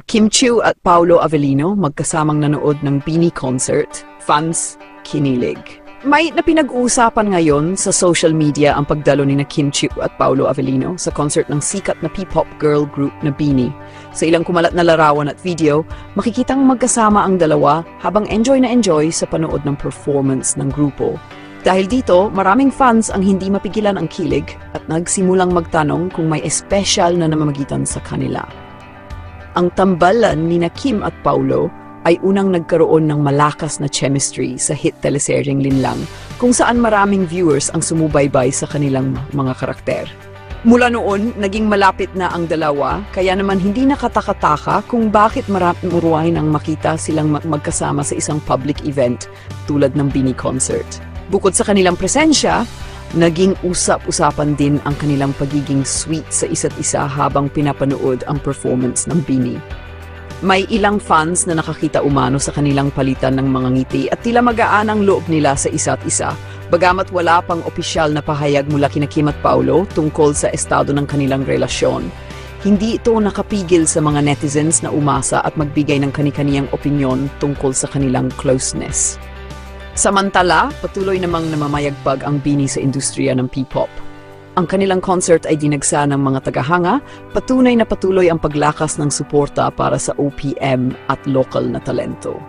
Kim Chiu at Paolo Avellino magkasamang nanood ng BINI concert. Fans, kinilig. May napinag-uusapan ngayon sa social media ang pagdalo ni Kim Chiu at Paolo Avellino sa concert ng sikat na P-pop girl group na BINI. Sa ilang kumalat na larawan at video, makikitang magkasama ang dalawa habang enjoy na enjoy sa panood ng performance ng grupo. Dahil dito, maraming fans ang hindi mapigilan ang kilig at nagsimulang magtanong kung may espesyal na namamagitan sa kanila. Ang tambalan ni Kim at Paolo ay unang nagkaroon ng malakas na chemistry sa hit teleseryeng Linlang, kung saan maraming viewers ang sumubaybay sa kanilang mga karakter. Mula noon, naging malapit na ang dalawa, kaya naman hindi nakataka-taka kung bakit maraming ang makita silang magkasama sa isang public event tulad ng BINI concert. Bukod sa kanilang presensya, naging usap-usapan din ang kanilang pagiging sweet sa isa't isa habang pinapanood ang performance ng BINI. May ilang fans na nakakita umano sa kanilang palitan ng mga ngiti at tila magaan ang loob nila sa isa't isa, bagamat wala pang opisyal na pahayag mula kina Kim at Paolo tungkol sa estado ng kanilang relasyon. Hindi ito nakapigil sa mga netizens na umasa at magbigay ng kani-kaniyang opinyon tungkol sa kanilang closeness. Samantala, patuloy namang namamayagpag ang BINI sa industriya ng P-pop. Ang kanilang concert ay dinagsa ng mga tagahanga, patunay na patuloy ang paglakas ng suporta para sa OPM at local na talento.